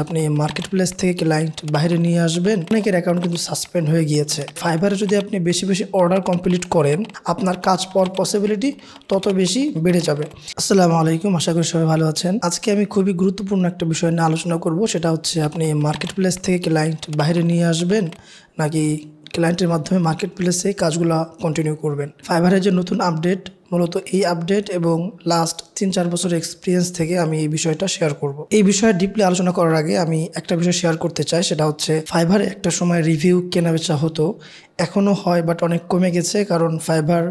আপনি market place থেকে client বাইরে নিয়ে আসবেন, অনেকের অ্যাকাউন্ট কিন্তু সাসপেন্ড হয়ে গিয়েছে। ফাইবারে যদি আপনি বেশি বেশি অর্ডার কমপ্লিট করেন, আপনার কাজ পাওয়ার পসিবিলিটি তত বেশি বেড়ে যাবে। আসসালামু আলাইকুম, আশা করি সবাই ভালো আছেন। আজকে আমি খুবই গুরুত্বপূর্ণ একটা বিষয় নিয়ে আলোচনা করব, সেটা হচ্ছে আপনি মার্কেট প্লেস থেকে ক্লায়েন্ট বাইরে নিয়ে আসবেন নাকি ক্লায়েন্টের মাধ্যমে মার্কেট প্লেসে কাজগুলো কন্টিনিউ করবেন। ফাইবারের যে নতুন আপডেট, মূলত এই আপডেট এবং লাস্ট 3-4 বছরের এক্সপিরিয়েন্স থেকে আমি এই বিষয়টা শেয়ার করব। এই বিষয়ে ডিপলি আলোচনা করার আগে আমি একটা বিষয় শেয়ার করতে চাই, সেটা হচ্ছে ফাইবারে একটা সময় রিভিউ কেনাবেচা হতো, এখনও হয় বাট অনেক কমে গেছে। কারণ ফাইবার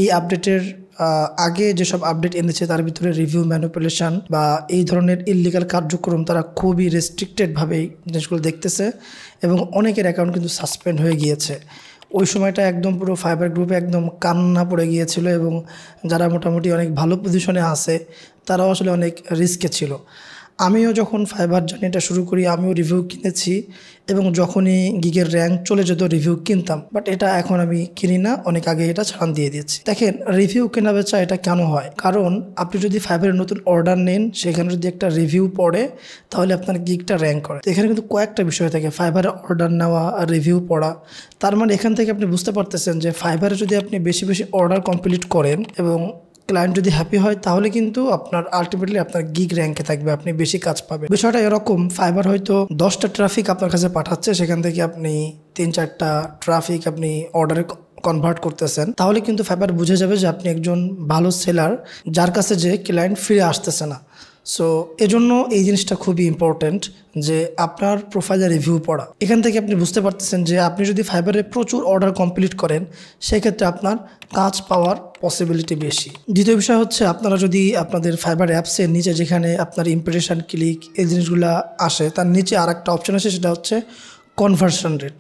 এই আপডেটের আগে যেসব আপডেট এনেছে তার ভিতরে রিভিউ ম্যানিপুলেশন বা এই ধরনের ইললিগাল কার্যক্রম তারা খুবই রেস্ট্রিক্টেডভাবেই জিনিসগুলো দেখতেছে এবং অনেকের অ্যাকাউন্ট কিন্তু সাসপেন্ড হয়ে গিয়েছে। ওই সময়টা একদম পুরো ফাইবার গ্রুপে একদম কান্না পড়ে গিয়েছিল এবং যারা মোটামুটি অনেক ভালো পজিশনে আছে তারাও আসলে অনেক রিস্কে ছিল। আমিও যখন ফাইবার জার্নিটা শুরু করি আমিও রিভিউ কিনেছি এবং যখনই গিগের র্যাঙ্ক চলে যেত রিভিউ কিনতাম, বাট এটা এখন আমি কিনি না, অনেক আগে এটা ছাড়ান দিয়ে দিয়েছি। দেখেন, রিভিউ কেনা বেচা এটা কেন হয়? কারণ আপনি যদি ফাইবারের নতুন অর্ডার নেন, সেখানে যদি একটা রিভিউ পড়ে তাহলে আপনার গিগটা র্যাঙ্ক করে। এখানে কিন্তু কয়েকটা বিষয় থাকে, ফাইবারে অর্ডার নেওয়া আর রিভিউ পড়া। তার মানে এখান থেকে আপনি বুঝতে পারতেছেন যে ফাইবারে যদি আপনি বেশি বেশি অর্ডার কমপ্লিট করেন এবং ক্লায়েন্ট যদি হ্যাপি হয় তাহলে কিন্তু আপনার আলটিমেটলি আপনার গিগ র্যাঙ্কে থাকবে, আপনি বেশি কাজ পাবেন। বিষয়টা এরকম, ফাইবার হয়তো 10টা ট্রাফিক আপনার কাছে পাঠাচ্ছে, সেখান থেকে আপনি 3-4টা ট্রাফিক আপনি অর্ডারে কনভার্ট করতেছেন, তাহলে কিন্তু ফাইবার বুঝে যাবে যে আপনি একজন ভালো সেলার, যার কাছে যে ক্লায়েন্ট ফিরে আসতেছে না। সো এজন্য এই জিনিসটা খুবই ইম্পর্টেন্ট যে আপনার প্রোফাইলে রিভিউ পড়া। এখান থেকে আপনি বুঝতে পারতেছেন যে আপনি যদি ফাইবারে প্রচুর অর্ডার কমপ্লিট করেন, সেক্ষেত্রে আপনার কাজ পাওয়ার পসিবিলিটি বেশি। দ্বিতীয় বিষয় হচ্ছে, আপনারা যদি আপনাদের ফাইবার অ্যাপসের নিচে যেখানে আপনার ইমপ্রেশন, ক্লিক, এই জিনিসগুলো আসে, তার নিচে আর একটা অপশন আছে, সেটা হচ্ছে কনভার্সন রেট।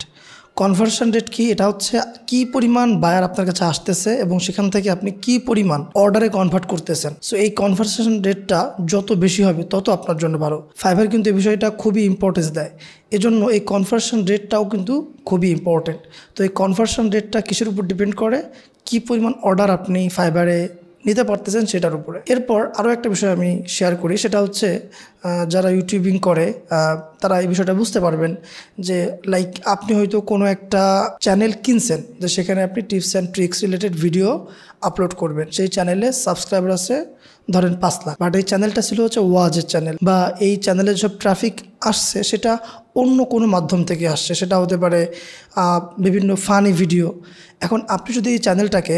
কনভার্সন রেট কি? এটা হচ্ছে কি পরিমাণ বায়ার আপনার কাছে আসতেছে এবং সেখান থেকে আপনি কি পরিমাণ অর্ডারে কনভার্ট করতেছেন। সো এই কনভার্সেশন রেটটা যত বেশি হবে তত আপনার জন্য ভালো। ফাইবার কিন্তু এই বিষয়টা খুবই ইম্পর্টেন্স দেয়, এজন্য এই কনভার্সন রেটটাও কিন্তু খুবই ইম্পর্টেন্ট। তো এই কনভার্সন রেটটা কিসের উপর ডিপেন্ড করে? কি পরিমাণ অর্ডার আপনি ফাইবারে নিতে পারতেছেন সেটার উপরে। এরপর আরও একটা বিষয় আমি শেয়ার করি, সেটা হচ্ছে যারা ইউটিউবিং করে তারা এই বিষয়টা বুঝতে পারবেন যে লাইক আপনি হয়তো কোনো একটা চ্যানেল কিনছেন, যে সেখানে আপনি tips and tricks related video upload করবেন। সেই চ্যানেলে সাবস্ক্রাইবার আছে ধরেন 5 লাখ, বাট এই চ্যানেলটা ছিল হচ্ছে ওয়াজের চ্যানেল, বা এই চ্যানেলে যেসব ট্রাফিক আসছে সেটা অন্য কোনো মাধ্যম থেকে আসছে, সেটা হতে পারে বিভিন্ন ফানি ভিডিও। এখন আপনি যদি এই চ্যানেলটাকে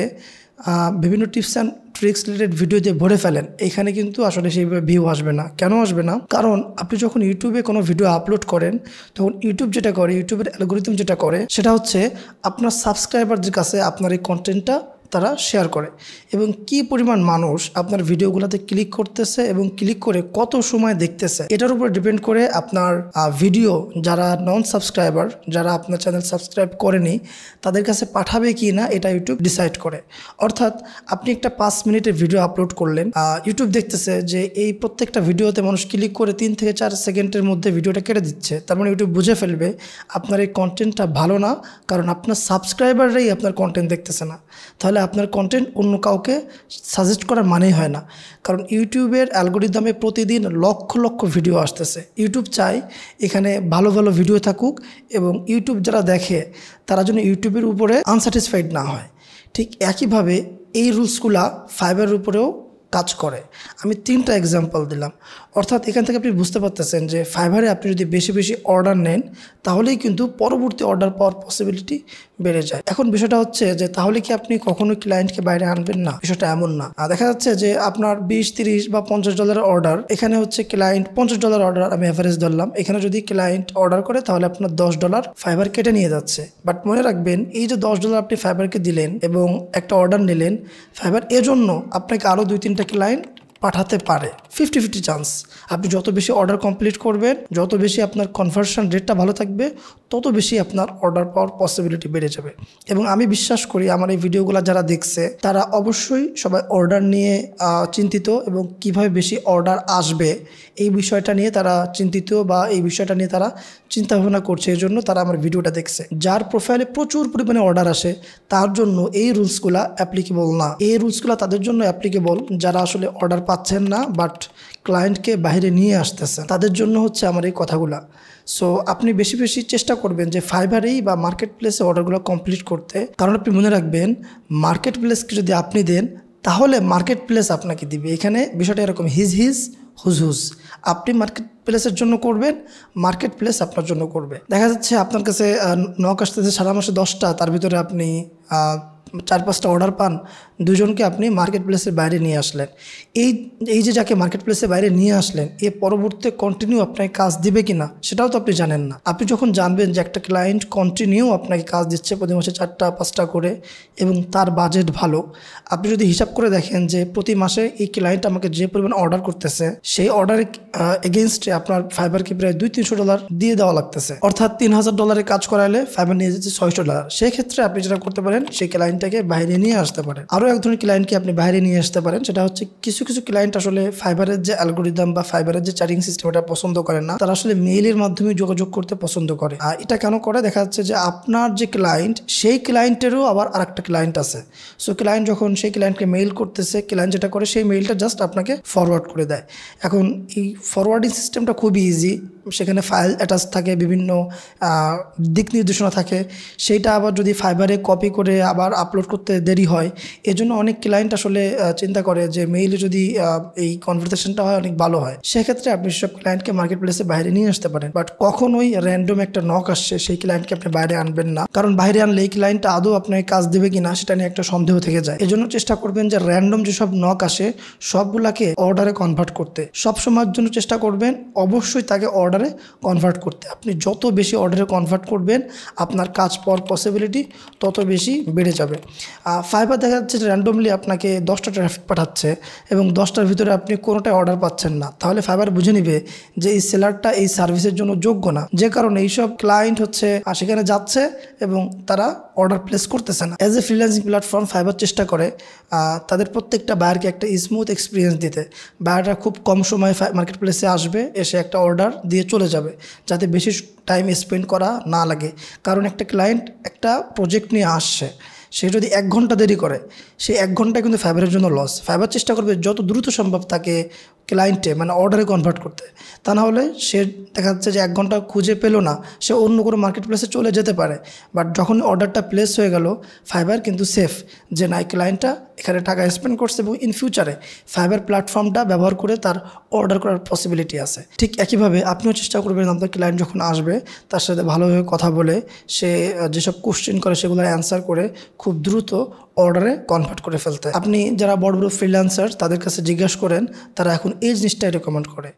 বিভিন্ন tips and tricks related video দিয়ে ভরে ফেলেন, এখানে কিন্তু আসলে সেইভাবে ভিউ আসবে না। কেন আসবে না? কারণ আপনি যখন ইউটিউবে কোনো ভিডিও আপলোড করেন, তখন ইউটিউব যেটা করে, ইউটিউবের অ্যালগোরিদম যেটা করে, সেটা হচ্ছে আপনার সাবস্ক্রাইবারদের কাছে আপনার এই কন্টেন্টটা তারা শেয়ার করে এবং কি পরিমাণ মানুষ আপনার ভিডিওগুলোতে ক্লিক করতেছে এবং ক্লিক করে কত সময় দেখতেছে, এটার উপর ডিপেন্ড করে আপনার ভিডিও যারা নন সাবস্ক্রাইবার, যারা আপনার চ্যানেল সাবস্ক্রাইব করেনি, তাদের কাছে পাঠাবে কি না এটা ইউটিউব ডিসাইড করে। অর্থাৎ আপনি একটা 5 মিনিটের ভিডিও আপলোড করলেন, ইউটিউব দেখতেছে যে এই প্রত্যেকটা ভিডিওতে মানুষ ক্লিক করে 3 থেকে 4 সেকেন্ডের মধ্যে ভিডিওটা কেটে দিচ্ছে, তার মানে ইউটিউব বুঝে ফেলবে আপনার এই কন্টেন্টটা ভালো না, কারণ আপনার সাবস্ক্রাইবাররাই আপনার কন্টেন্ট দেখতেছে না। তাহলে আপনার কন্টেন্ট অন্য কাউকে সাজেস্ট করার মানেই হয় না, কারণ ইউটিউবের অ্যালগোরিদমে প্রতিদিন লক্ষ লক্ষ ভিডিও আসতেছে। ইউটিউব চাই এখানে ভালো ভালো ভিডিও থাকুক এবং ইউটিউব যারা দেখে তারা যেন ইউটিউবের উপরে আনস্যাটিসফাইড না হয়। ঠিক একইভাবে এই রুলসগুলা ফাইবারের উপরেও কাজ করে। আমি 3টা এক্সাম্পল দিলাম, অর্থাৎ এখান থেকে আপনি বুঝতে পারতেছেন যে ফাইবারে আপনি যদি বেশি বেশি অর্ডার নেন, তাহলেই কিন্তু পরবর্তী অর্ডার পাওয়ার পসিবিলিটি বেড়ে যায়। এখন বিষয়টা হচ্ছে যে তাহলে কি আপনি কখনো ক্লায়েন্টকে বাইরে আনবেন না? বিষয়টা এমন না। দেখা যাচ্ছে যে আপনার 20, 30 বা $50 অর্ডার, এখানে হচ্ছে ক্লায়েন্ট $50 অর্ডার, আমি অ্যাভারেজ ধরলাম, এখানে যদি ক্লায়েন্ট অর্ডার করে তাহলে আপনার $10 ফাইবার কেটে নিয়ে যাচ্ছে। বাট মনে রাখবেন, এই যে $10 আপনি ফাইবারকে দিলেন এবং একটা অর্ডার নিলেন, ফাইবার এজন্য আপনাকে আরও 2-3টা ক্লায়েন্ট পাঠাতে পারে। 50-50 চান্স। আপনি যত বেশি অর্ডার কমপ্লিট করবেন, যত বেশি আপনার কনভার্সন রেটটা ভালো থাকবে, তত বেশি আপনার অর্ডার পাওয়ার পসিবিলিটি বেড়ে যাবে। এবং আমি বিশ্বাস করি আমার এই ভিডিওগুলো যারা দেখছে তারা অবশ্যই সবাই অর্ডার নিয়ে চিন্তিত এবং কিভাবে বেশি অর্ডার আসবে এই বিষয়টা নিয়ে তারা চিন্তিত, বা এই বিষয়টা নিয়ে তারা চিন্তা ভাবনা করছে, এই জন্য তারা আমার ভিডিওটা দেখছে। যার প্রোফাইলে প্রচুর পরিমাণে অর্ডার আসে তার জন্য এই রুলসগুলা অ্যাপ্লিকেবল না। এই রুলসগুলা তাদের জন্য অ্যাপ্লিকেবল যারা আসলে অর্ডার পাচ্ছেন না, বাট ক্লায়েন্টকে বাইরে নিয়ে আসতেছেন, তাদের জন্য হচ্ছে আমার এই কথাগুলা। সো আপনি বেশি বেশি চেষ্টা করবেন যে ফাইবারেই বা মার্কেট প্লেসে অর্ডারগুলো কমপ্লিট করতে। কারণ আপনি মনে রাখবেন, মার্কেট প্লেসকে যদি আপনি দেন তাহলে মার্কেট প্লেস আপনাকে দিবে। এখানে বিষয়টা এরকম, হিজ হুজ হুজ। আপনি মার্কেট প্লেসের জন্য করবেন, মার্কেট প্লেস আপনার জন্য করবে। দেখা যাচ্ছে আপনার কাছে নক আসতেছে সারা মাসে 10টা, তার ভিতরে আপনি 4-5টা অর্ডার পান, দুজনকে আপনি মার্কেট প্লেসের বাইরে নিয়ে আসলেন। এই যে যাকে মার্কেট প্লেসের বাইরে নিয়ে আসলেন, এ পরবর্তীতে কন্টিনিউ আপনাকে কাজ দিবে কিনা সেটাও তো আপনি জানেন না। আপনি যখন জানবেন যে একটা ক্লায়েন্ট কন্টিনিউ আপনাকে কাজ দিচ্ছে প্রতি মাসে 4টা-5টা করে এবং তার বাজেট ভালো, আপনি যদি হিসাব করে দেখেন যে প্রতি মাসে এই ক্লায়েন্ট আমাকে যে পরিমাণ অর্ডার করতেছে, সেই অর্ডারের এগেনস্টে আপনার ফাইবারকে প্রায় $200-300 দিয়ে দেওয়া লাগতেছে। অর্থাৎ $3000 কাজ করালে ফাইবার নিয়ে যাচ্ছে $600। সেক্ষেত্রে আপনি যেটা করতে পারেন, সেই ক্লায়েন্টটাকে বাইরে নিয়ে আসতে পারেন। আরও এক ধরনের ক্লায়েন্টকে আপনি বাইরে নিয়ে আসতে পারেন, সেটা হচ্ছে কিছু ক্লায়েন্ট আসলে ফাইবারের যে অ্যালগোরিদম বা ফাইবারের যে চার্জিং সিস্টেম এটা পছন্দ করেন না, তারা আসলে মেইলের মাধ্যমে যোগাযোগ করতে পছন্দ করে। আর এটা কেন করে? দেখা যাচ্ছে যে আপনার যে ক্লায়েন্ট, সেই ক্লায়েন্টেরও আবার আরেকটা ক্লায়েন্ট আছে। সো ক্লায়েন্ট যখন সেই ক্লায়েন্টকে মেইল করতেছে, ক্লায়েন্ট যেটা করে সেই মেইলটা জাস্ট আপনাকে ফরওয়ার্ড করে দেয়। এখন এই ফরওয়ার্ডিং সিস্টেমটা খুবই ইজি, সেখানে ফাইল অ্যাটাচ থাকে, বিভিন্ন দিক নির্দেশনা থাকে। সেইটা আবার যদি ফাইবারে কপি করে আবার আপলোড করতে দেরি হয়, এজন্য অনেক ক্লায়েন্ট আসলে চিন্তা করে যে মেইলে যদি এই কনভারসেশনটা হয় অনেক ভালো হয়। সেক্ষেত্রে আপনি সব ক্লায়েন্টকে মার্কেট প্লেসে বাইরে নিয়ে আসতে পারেন, বাট কখনোই র্যান্ডম একটা নক আসছে সেই ক্লায়েন্টকে আপনি বাইরে আনবেন না। কারণ বাইরে আনলে এই ক্লায়েন্টটা আদৌ আপনাকে কাজ দেবে কিনা সেটা নিয়ে একটা সন্দেহ থেকে যায়। এজন্য চেষ্টা করবেন যে র্যান্ডম যেসব নক আসে সবগুলাকে অর্ডারে কনভার্ট করতে। সব সময়ের জন্য চেষ্টা করবেন অবশ্যই তাকে অর্ডারে কনভার্ট করতে। আপনি যত বেশি অর্ডারে কনভার্ট করবেন, আপনার কাজ পাওয়ার পসিবিলিটি তত বেশি বেড়ে যাবে। ফাইবার দেখা যাচ্ছে যে র্যান্ডমলি আপনাকে 10টা ট্রাফিক পাঠাচ্ছে এবং 10টার ভিতরে আপনি কোনোটাই অর্ডার পাচ্ছেন না, তাহলে ফাইবার বুঝে নিবে যে এই সেলারটা এই সার্ভিসের জন্য যোগ্য না, যে কারণে এইসব ক্লায়েন্ট হচ্ছে সেখানে যাচ্ছে এবং তারা অর্ডার প্লেস করতেছে না। As a freelancing platform fibre চেষ্টা করে তাদের প্রত্যেকটা বায়ারকে একটা স্মুথ এক্সপিরিয়েন্স দিতে। বায়াররা খুব কম সময় মার্কেট প্লেসে আসবে, এসে একটা অর্ডার দিয়ে চলে যাবে, যাতে বেশি টাইম স্পেন্ড করা না লাগে। কারণ একটা ক্লায়েন্ট একটা প্রজেক্ট নিয়ে আসছে, সে যদি 1 ঘন্টা দেরি করে, সেই 1 ঘন্টায় কিন্তু ফাইবারের জন্য লস। ফাইবার চেষ্টা করবে যত দ্রুত সম্ভব তাকে ক্লায়েন্টে মানে অর্ডারে কনভার্ট করতে। তা না হলে সে দেখা যাচ্ছে যে 1 ঘন্টা খুঁজে পেলো না, সে অন্য কোনো মার্কেট প্লেসে চলে যেতে পারে। বাট যখন অর্ডারটা প্লেস হয়ে গেল, ফাইবার কিন্তু সেফ যে না, ক্লায়েন্টটা এখানে টাকা স্পেন্ড করছে এবং ইন ফিউচারে ফাইবার প্ল্যাটফর্মটা ব্যবহার করে তার অর্ডার করার পসিবিলিটি আছে। ঠিক একইভাবে আপনিও চেষ্টা করবেন আপনার ক্লায়েন্ট যখন আসবে তার সাথে ভালোভাবে কথা বলে, সে যেসব কোশ্চেন করে সেগুলোর অ্যান্সার করে খুব দ্রুত অর্ডারে কনভার্ট করে ফেলতে। আপনি যারা বড় বড় ফ্রিল্যান্সার তাদের কাছে জিজ্ঞাসা করেন, তারা এখন এই জিনিসটাই রেকমেন্ড করে।